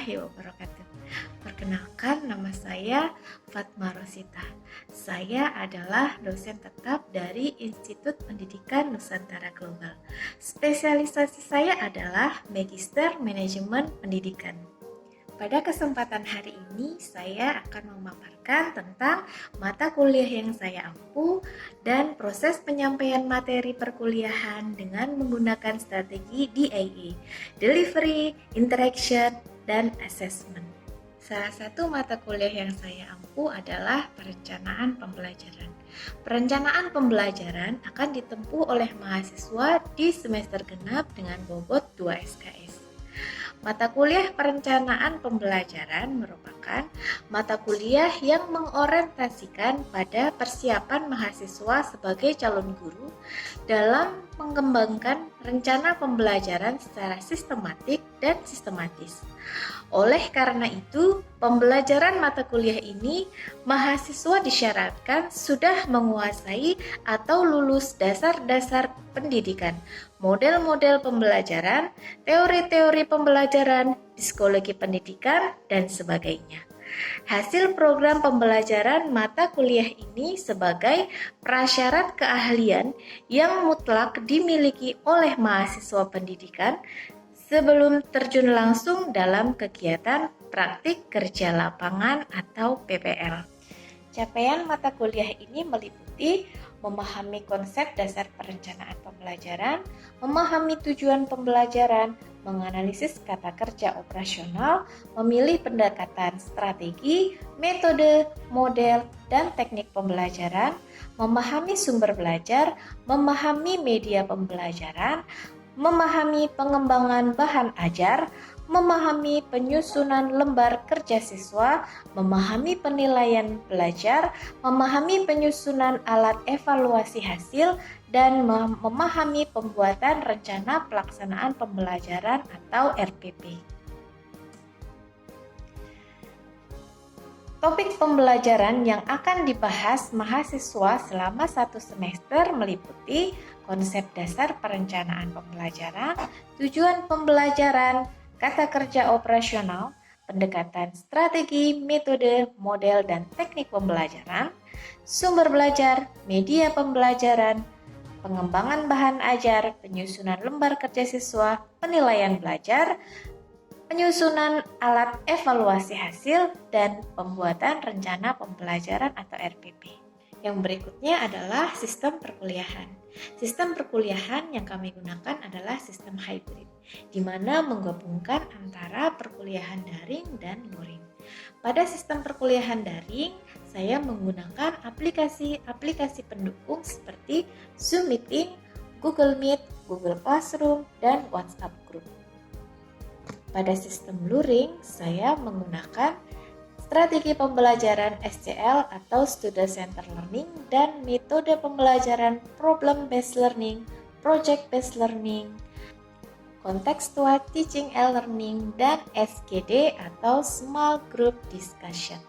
warahmatullahi wabarakatuh. Perkenalkan, nama saya Fatma Rosita. Saya adalah dosen tetap dari Institut Pendidikan Nusantara Global. Spesialisasi saya adalah Magister Manajemen Pendidikan. Pada kesempatan hari ini, saya akan memaparkan tentang mata kuliah yang saya ampu dan proses penyampaian materi perkuliahan dengan menggunakan strategi DIA, Delivery, Interaction, dan Assessment. Salah satu mata kuliah yang saya ampu adalah perencanaan pembelajaran. Perencanaan pembelajaran akan ditempuh oleh mahasiswa di semester genap dengan bobot 2 SKS. Mata kuliah perencanaan pembelajaran merupakan mata kuliah yang mengorientasikan pada persiapan mahasiswa sebagai calon guru dalam mengembangkan rencana pembelajaran secara sistematik dan sistematis. Oleh karena itu, pembelajaran mata kuliah ini mahasiswa disyaratkan sudah menguasai atau lulus dasar-dasar pendidikan, model-model pembelajaran, teori-teori pembelajaran, psikologi pendidikan, dan sebagainya. Hasil program pembelajaran mata kuliah ini sebagai prasyarat keahlian yang mutlak dimiliki oleh mahasiswa pendidikan sebelum terjun langsung dalam kegiatan praktik kerja lapangan atau PPL. Capaian mata kuliah ini meliputi memahami konsep dasar perencanaan pembelajaran, memahami tujuan pembelajaran, menganalisis kata kerja operasional, memilih pendekatan strategi, metode, model, dan teknik pembelajaran, memahami sumber belajar, memahami media pembelajaran, memahami pengembangan bahan ajar, memahami penyusunan lembar kerja siswa, memahami penilaian belajar, memahami penyusunan alat evaluasi hasil, dan memahami pembuatan rencana pelaksanaan pembelajaran atau RPP. Topik pembelajaran yang akan dibahas mahasiswa selama 1 semester meliputi konsep dasar perencanaan pembelajaran, tujuan pembelajaran, kata kerja operasional, pendekatan strategi, metode, model, dan teknik pembelajaran, sumber belajar, media pembelajaran, pengembangan bahan ajar, penyusunan lembar kerja siswa, penilaian belajar, penyusunan alat evaluasi hasil, dan pembuatan rencana pembelajaran atau RPP. Yang berikutnya adalah sistem perkuliahan. Sistem perkuliahan yang kami gunakan adalah sistem hybrid, di mana menggabungkan antara perkuliahan daring dan luring. Pada sistem perkuliahan daring, saya menggunakan aplikasi pendukung seperti Zoom Meeting, Google Meet, Google Classroom, dan WhatsApp Group. Pada sistem luring, saya menggunakan strategi pembelajaran SCL atau Student Centered Learning dan metode pembelajaran Problem Based Learning, Project Based Learning, Contextual Teaching and Learning, dan SGD atau Small Group Discussion.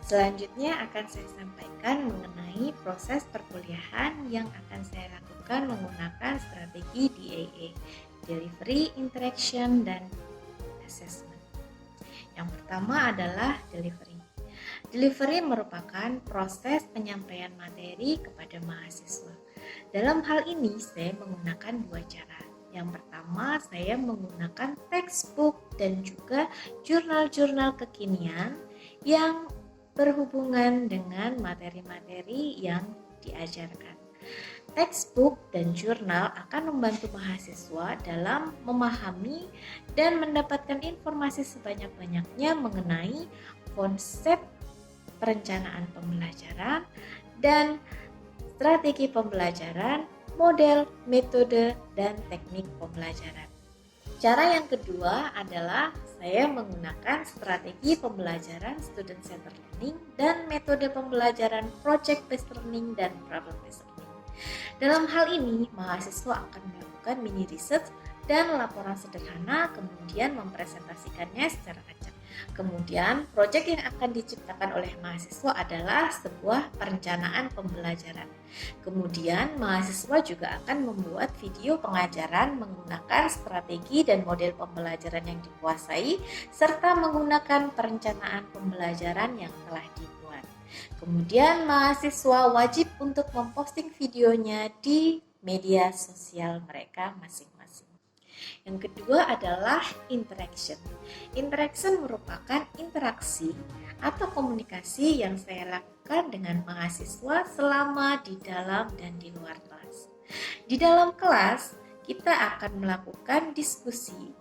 Selanjutnya akan saya sampaikan mengenai proses perkuliahan yang akan saya lakukan menggunakan strategi DIA, Delivery, Interaction, dan Assessment. Yang pertama adalah delivery. Delivery merupakan proses penyampaian materi kepada mahasiswa. Dalam hal ini, saya menggunakan 2 cara. Yang pertama, saya menggunakan textbook dan juga jurnal-jurnal kekinian yang berhubungan dengan materi-materi yang diajarkan. Textbook dan jurnal akan membantu mahasiswa dalam memahami dan mendapatkan informasi sebanyak-banyaknya mengenai konsep perencanaan pembelajaran dan strategi pembelajaran, model, metode, dan teknik pembelajaran. Cara yang kedua adalah saya menggunakan strategi pembelajaran Student Centered Learning dan metode pembelajaran Project Based Learning dan Problem Based Learning. Dalam hal ini, mahasiswa akan melakukan mini research dan laporan sederhana, kemudian mempresentasikannya secara acak. Kemudian, proyek yang akan diciptakan oleh mahasiswa adalah sebuah perencanaan pembelajaran. Kemudian, mahasiswa juga akan membuat video pengajaran menggunakan strategi dan model pembelajaran yang dikuasai, serta menggunakan perencanaan pembelajaran yang telah dibuat. Kemudian, mahasiswa wajib untuk memposting videonya di media sosial mereka masing-masing. Yang kedua adalah interaction. Interaction merupakan interaksi atau komunikasi yang saya lakukan dengan mahasiswa selama di dalam dan di luar kelas. Di dalam kelas, kita akan melakukan diskusi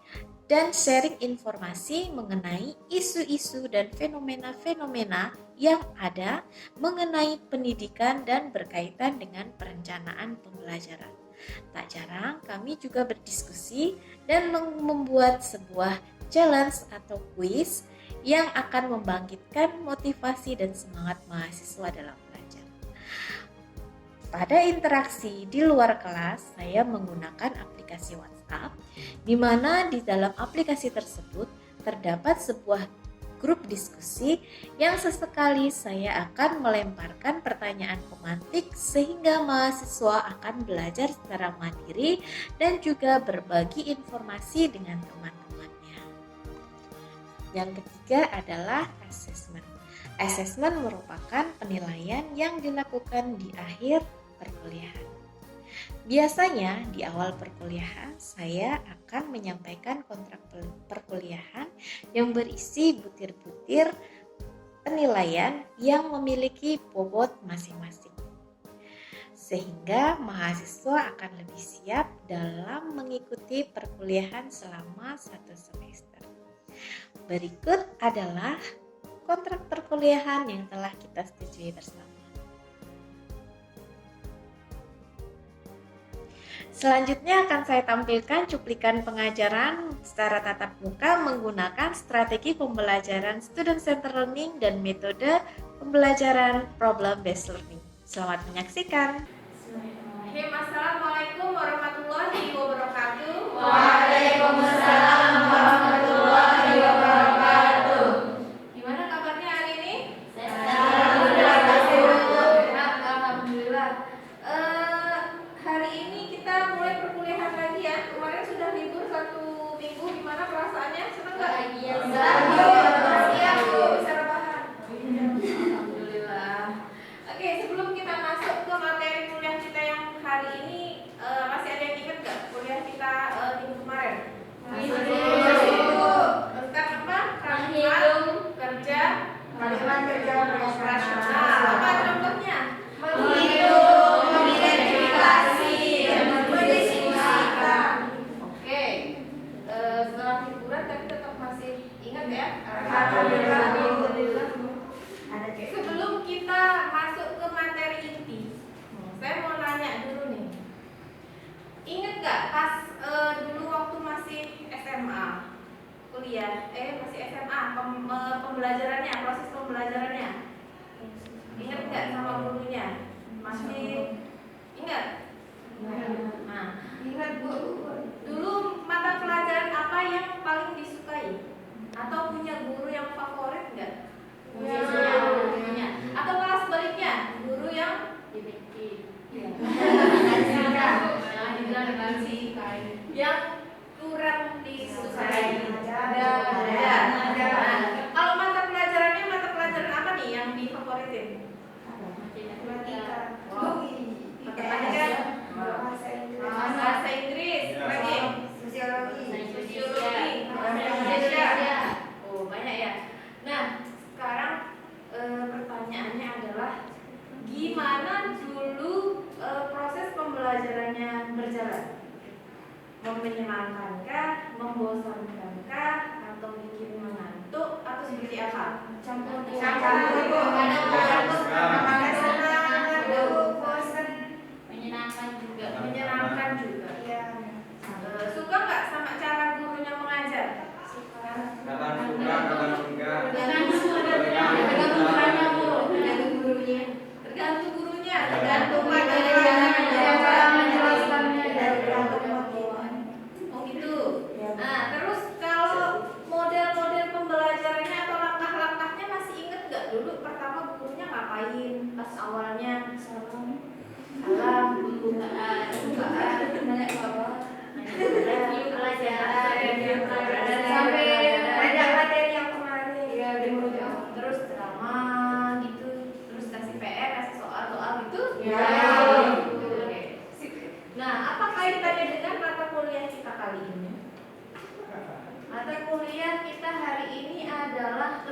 dan sharing informasi mengenai isu-isu dan fenomena-fenomena yang ada mengenai pendidikan dan berkaitan dengan perencanaan pembelajaran. Tak jarang kami juga berdiskusi dan membuat sebuah challenge atau quiz yang akan membangkitkan motivasi dan semangat mahasiswa dalam belajar. Pada interaksi di luar kelas, saya menggunakan aplikasi WhatsApp, di mana di dalam aplikasi tersebut terdapat sebuah grup diskusi yang sesekali saya akan melemparkan pertanyaan pemantik sehingga mahasiswa akan belajar secara mandiri dan juga berbagi informasi dengan teman-temannya. Yang ketiga adalah assessment. Assessment merupakan penilaian yang dilakukan di akhir perkuliahan. Biasanya di awal perkuliahan saya akan menyampaikan kontrak perkuliahan yang berisi butir-butir penilaian yang memiliki bobot masing-masing. Sehingga mahasiswa akan lebih siap dalam mengikuti perkuliahan selama 1 semester. Berikut adalah kontrak perkuliahan yang telah kita setujui bersama. Selanjutnya akan saya tampilkan cuplikan pengajaran secara tatap muka menggunakan strategi pembelajaran student centered learning dan metode pembelajaran problem based learning. Selamat menyaksikan. Assalamualaikum warahmatullahi wabarakatuh. Waalaikumsalam warahmatullahi wabarakatuh. Gimana kabarnya hari ini? Alhamdulillah. Hari ini kita mulai perkuliahan lagi ya. Kemarin sudah libur 1 minggu. Gimana perasaannya? Senang nggak? Iya. Bisa rebahan. Alhamdulillah. Oke, sebelum kita masuk ke materi kuliah kita yang hari ini, masih ada yang ingat nggak kuliah kita minggu kemarin? Tentang apa? Kalimat kerja operasional. Apa contohnya? Menghitung, mengidentifikasi, dan mendiskusikan. Oke. Setelah liburan tapi tetap masih ingat ya? Alhamdulillah. Sebelum kita masuk ke materi inti, saya mau nanya dulu nih. Ingat nggak pas dulu waktu masih SMA, kuliah, masih SMA, pembelajarannya, proses pembelajarannya? Ingat nggak sama gurunya? Masih ingat? Nah, ingat Bu. Dulu mata pelajaran apa yang paling disukai? Atau punya guru yang favorit nggak? Punya. Atau malah sebaliknya, guru yang dibenci. Yang kurang disukai. Ada. Kalau mata pelajarannya, mata pelajaran apa nih yang difavoritin? Matematika, bahasa Inggris, lagi sosiologi, Indonesia. Oh, banyak ya. Nah, sekarang pertanyaannya adalah gimana dulu proses pembelajarannya berjalan? Menyenangkankah, membosankankah, atau bikin mengantuk, atau seperti apa? Campur. Menyenangkan juga. Suka nggak sama cara gurunya mengajar? Tergantung gurunya, tergantung cara menjelaskannya. Oh gitu. Nah, terus kalau model-model pembelajarannya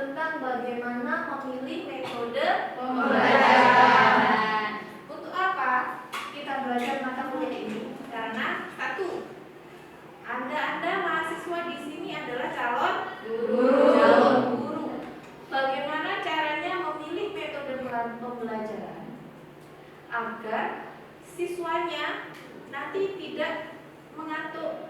tentang bagaimana memilih metode Pembelajaran. Untuk apa kita belajar mata kuliah ini? Karena satu, Anda mahasiswa di sini adalah calon guru. Bagaimana caranya memilih metode pembelajaran agar siswanya nanti tidak mengantuk?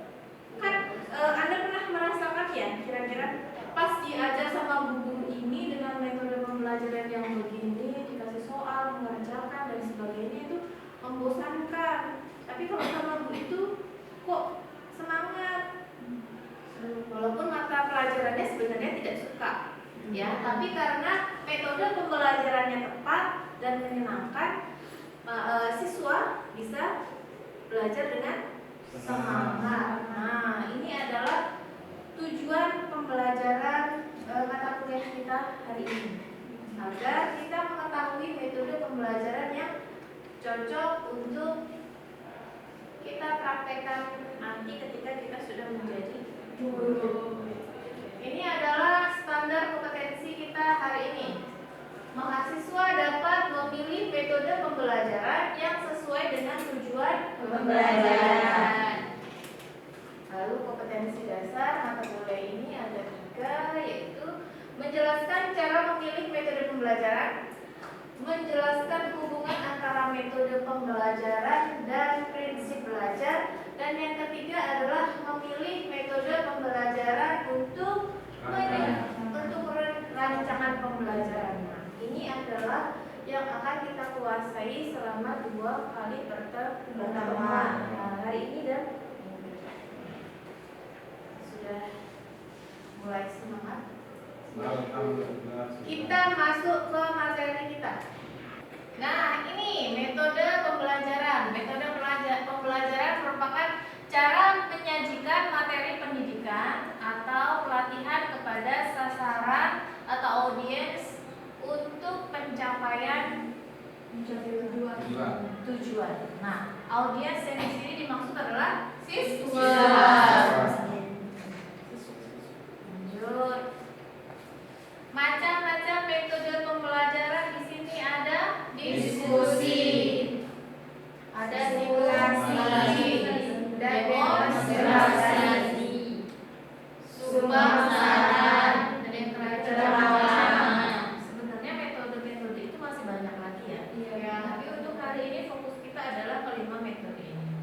Kan Anda pernah merasakan ya, kira-kira pas diajar sama guru ini dengan metode pembelajaran yang begini, dikasih soal, mengerjakan dan sebagainya, itu membosankan. Tapi kalau sama guru itu kok semangat, walaupun mata pelajarannya sebenarnya tidak suka ya, tapi karena metode pembelajarannya tepat dan menyenangkan, siswa bisa belajar dengan semangat. Nah, ini adalah tujuan pembelajaran mata kuliah kita hari ini, agar kita mengetahui metode pembelajaran yang cocok untuk kita praktekkan nanti ketika kita sudah menjadi guru. Ini adalah standar kompetensi kita hari ini. Mahasiswa dapat memilih metode pembelajaran yang sesuai dengan tujuan pembelajaran. Lalu kompetensi dasar mata kuliah ini ada 3, yaitu menjelaskan cara memilih metode pembelajaran, menjelaskan hubungan antara metode pembelajaran dan prinsip belajar, dan yang ketiga adalah memilih metode pembelajaran untuk rancangan pembelajaran. Nah, ini adalah yang akan kita kuasai selama 2 kali pertemuan. Nah, hari ini dan sudah mulai semangat. Kita masuk ke materi kita. Nah, ini metode pembelajaran. Metode pembelajaran merupakan cara menyajikan materi pendidikan atau pelatihan kepada sasaran atau audiens untuk pencapaian tujuan. Nah, audiens yang di sini dimaksud adalah siswa. Lanjut. Macam-macam metode pembelajaran di sini ada diskusi, ada simulasi, demonstrasi, sumbang saran, dan yang terakhir adalah sebenarnya metode-metode itu masih banyak lagi ya. Tapi untuk hari ini fokus kita adalah kelima metode ini.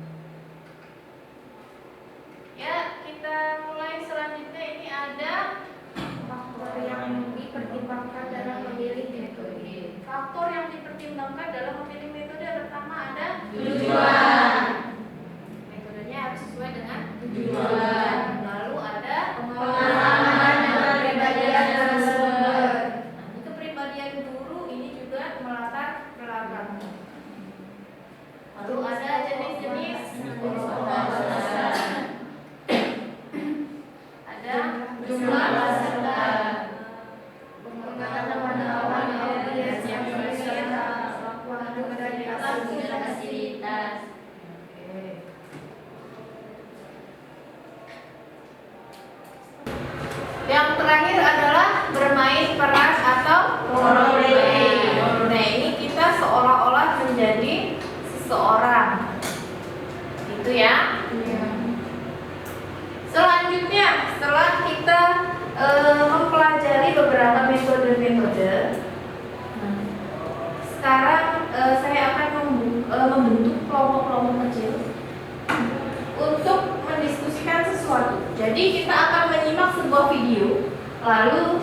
Ya, kita mulai selanjutnya. Ini ada faktor yang dipertimbangkan dalam memilih metode. Faktor yang dipertimbangkan dalam memilih metode pertama ada tujuan. Metodenya harus sesuai dengan tujuan. Lalu ada pengalaman dan kepribadian narasumber. Nah, kepribadian guru ini juga melatar belakang. Lalu ada jenis-jenis pembelajaran. Ada jumlah peserta, pengetahuan audiens yang berbeda, waktu dan fasilitas. Yang terakhir adalah bermain peran atau role play. Nah, ini kita seolah-olah menjadi seseorang, gitu ya. Selanjutnya, setelah kita mempelajari beberapa metode-metode, sekarang saya akan membentuk kelompok-kelompok kecil untuk mendiskusikan sesuatu. Jadi kita akan menyimak sebuah video, lalu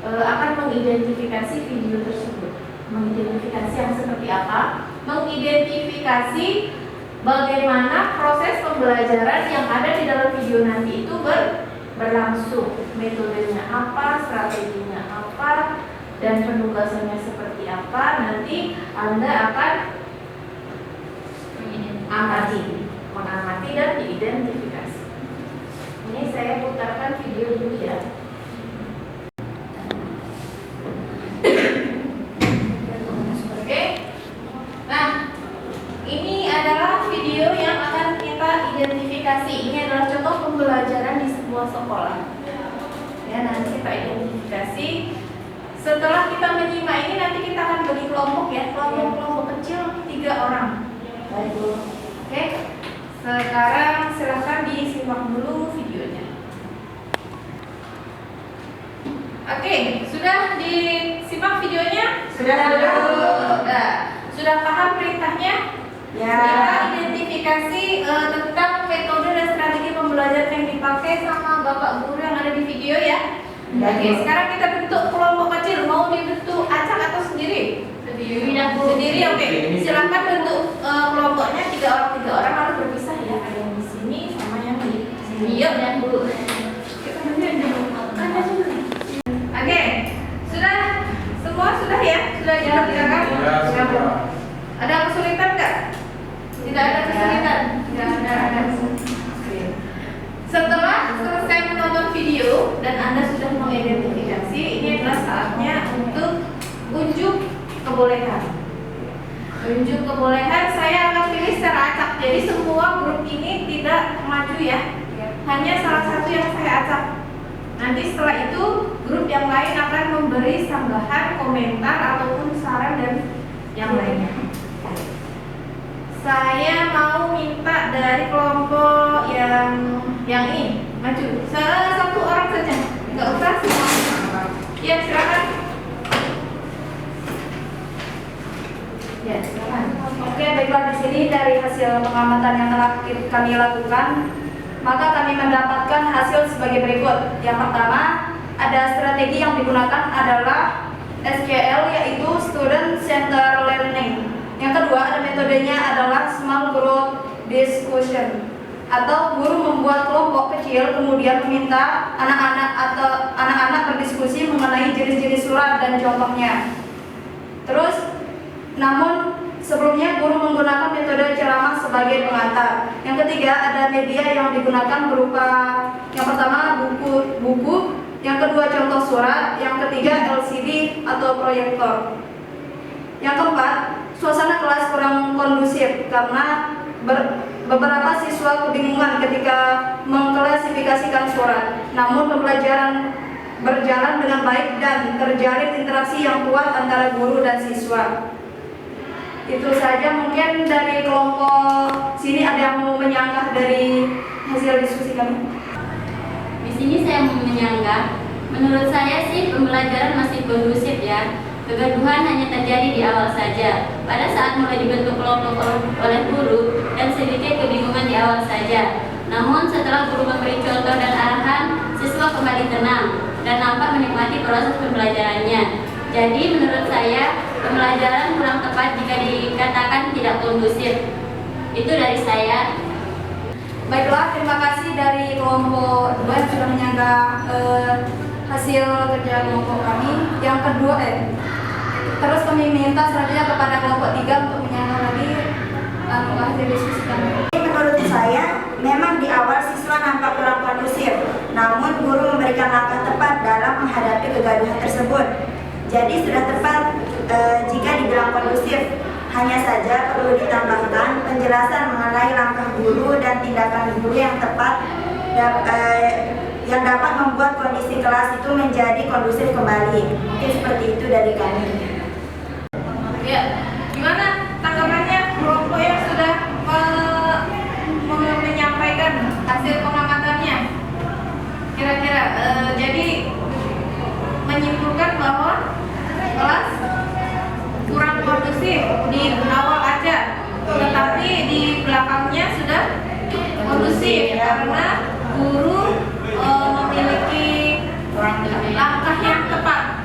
akan mengidentifikasi video tersebut. Mengidentifikasi yang seperti apa? Mengidentifikasi bagaimana proses pembelajaran yang ada di dalam video nanti itu berlangsung. Metodenya apa, strateginya apa, dan penugasannya seperti apa. Nanti Anda akan mengamati dan diidentifikasi. Ini saya putarkan video dulu ya. Oke. Nah, ini adalah video yang akan kita identifikasi. Ini adalah contoh pembelajaran di sebuah sekolah. Ya, nanti kita identifikasi setelah kita menyimak ini nanti kita akan bagi kelompok ya, kelompok kecil 3 orang. Oke, sekarang silahkan disimak dulu videonya. Oke, sudah disimak videonya? Sudah. Sudah paham perintahnya? Ya. Kita identifikasi tentang metode dan strategi pembelajaran yang dipakai sama Bapak Guru yang ada di video ya. Oke, sekarang kita bentuk kelompok kecil. Mau dibentuk acak atau sendiri? Sendiri, oke. Silakan bentuk kelompoknya 3 orang lalu berpisah ya. Ada yang di sini sama yang di sini. Yuk, dan Bu. Oke, sudah semua sudah ya? Sudah dikerjakan? Sudah. Ada kesulitan nggak? Tidak ada kesulitan. Tidak ada. Setelah selesai menonton video dan Anda sudah mengidentifikasi, ini adalah saatnya untuk unjuk kebolehan. Unjuk kebolehan, saya akan pilih secara acak. Jadi semua grup ini tidak maju ya. Hanya salah satu yang saya acak. Nanti setelah itu grup yang lain akan memberi sanggahan, komentar ataupun saran dan yang lainnya. Saya mau minta dari kelompok yang ini maju. Salah satu orang saja, nggak usah semua. Ya silakan. Ya silakan. Oke, baiklah, di sini dari hasil pengamatan yang telah kami lakukan, maka kami mendapatkan hasil sebagai berikut. Yang pertama, ada strategi yang digunakan adalah SCL, yaitu Student Center Learning. Yang kedua, ada metodenya adalah Small Group Discussion, atau guru membuat kelompok kecil kemudian meminta anak-anak berdiskusi mengenai jenis-jenis surat dan contohnya. Terus, namun sebelumnya guru menggunakan metode ceramah sebagai pengantar. Yang ketiga, ada media yang digunakan berupa yang pertama buku, yang kedua contoh surat, yang ketiga LCD atau proyektor. Yang keempat, suasana kelas kurang kondusif karena beberapa siswa kebingungan ketika mengklasifikasikan surat. Namun pembelajaran berjalan dengan baik dan terjalin interaksi yang kuat antara guru dan siswa. Itu saja mungkin dari kelompok sini. Ada yang mau menyanggah dari hasil diskusi kami? Di sini saya mau menyanggah. Menurut saya sih pembelajaran masih kondusif ya. Kegaduhan hanya terjadi di awal saja, pada saat mulai dibentuk kelompok oleh guru dan sedikit kebingungan di awal saja. Namun setelah guru memberi contoh dan arahan, siswa kembali tenang dan nampak menikmati proses pembelajarannya. Jadi menurut saya pembelajaran kurang tepat jika dikatakan tidak kondusif. Itu dari saya. Baiklah, terima kasih dari kelompok 2 yang sudah menyanggah hasil kerja kelompok kami. Yang kedua, terus kami minta selanjutnya kepada kelompok 3 untuk menyanggah lagi hasil diskusi kami. Menurut saya, memang di awal siswa nampak kurang kondusif, namun guru memberikan langkah tepat dalam menghadapi kegaduhan tersebut. Jadi sudah tepat jika dibilang kondusif. Hanya saja perlu ditambahkan penjelasan mengenai langkah guru dan tindakan guru yang tepat yang dapat membuat kondisi kelas itu menjadi kondusif kembali. Mungkin seperti itu dari kami. Ya, gimana tanggapannya kelompok yang sudah menyampaikan hasil pengamatannya? Kira-kira jadi menyimpulkan bahwa kelas kurang kondusif di awal aja, tetapi di belakangnya sudah kondusif karena guru memiliki langkah yang tepat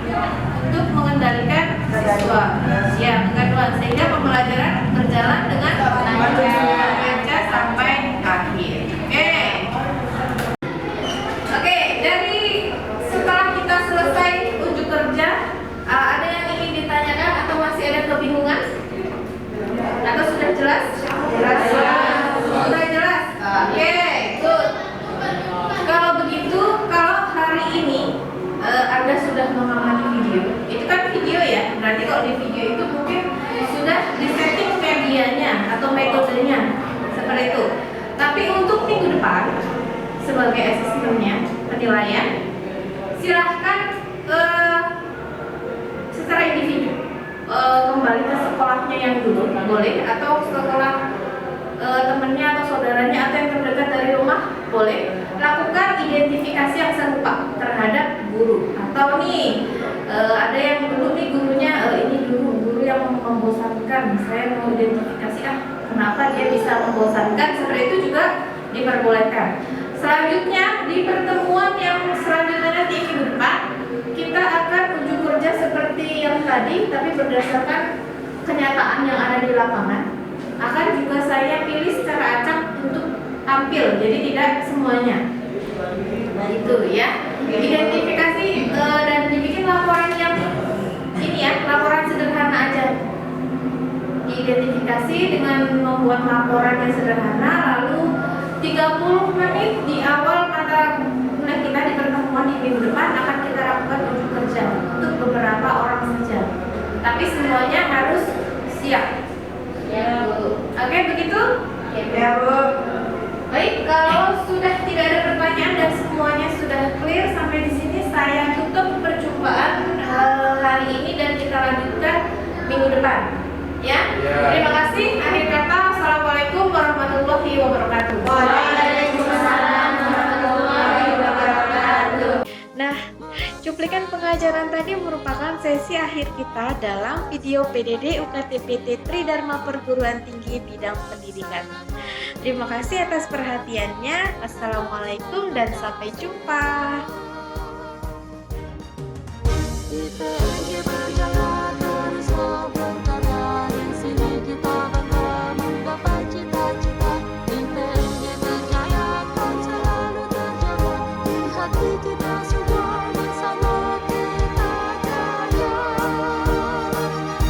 untuk mengendalikan siswa ya kegaduhan, sehingga pembelajaran berjalan dengan lancar sampai akhir. Oke, dari setelah kita selesai unjuk kerja, ada yang ingin ditanyakan atau masih ada kebingungan? Atau sudah jelas? Sudah jelas? Oke, good. Kalau begitu, kalau hari ini Anda sudah mengamati video, itu kan video ya, berarti kalau di video itu mungkin sudah disetting medianya atau metodenya seperti itu. Tapi untuk minggu depan sebagai asistennya penilaian, silahkan kembali ke sekolahnya yang dulu boleh, atau sekolah temennya atau saudaranya atau yang terdekat dari rumah boleh. Lakukan identifikasi yang serupa terhadap guru. Atau nih ada yang dulu nih gurunya ini dulu guru yang membosankan, saya mau identifikasi kenapa dia bisa membosankan, seperti itu juga diperbolehkan. Selanjutnya di pertemuan yang selanjutnya nanti minggu depan kita akan unjuk kerja seperti yang tadi, tapi berdasarkan kenyataan yang ada di lapangan. Akan juga saya pilih secara acak untuk tampil, jadi tidak semuanya. Itu ya. Identifikasi dan dibikin laporan yang ini ya, laporan sederhana aja. Diidentifikasi dengan membuat laporan yang sederhana, lalu 30 menit di awal mata kuliah kita di pertemuan di minggu depan akan kita lakukan unjuk kerja untuk beberapa orang saja. Tapi semuanya harus siap. Ya, Bu. Oke, begitu? Ya, Bu. Baik, kalau sudah tidak ada pertanyaan dan semuanya sudah clear sampai di sini, saya tutup perjumpaan hari ini dan kita lanjutkan minggu depan. Ya. Terima kasih. Akhir kata, assalamualaikum warahmatullahi wabarakatuh. Waalaikumsalam warahmatullahi wabarakatuh. Nah, cuplikan pengajaran tadi merupakan sesi akhir kita dalam video PDD UKTPT Tridharma Perguruan Tinggi Bidang Pendidikan. Terima kasih atas perhatiannya. Assalamualaikum dan sampai jumpa.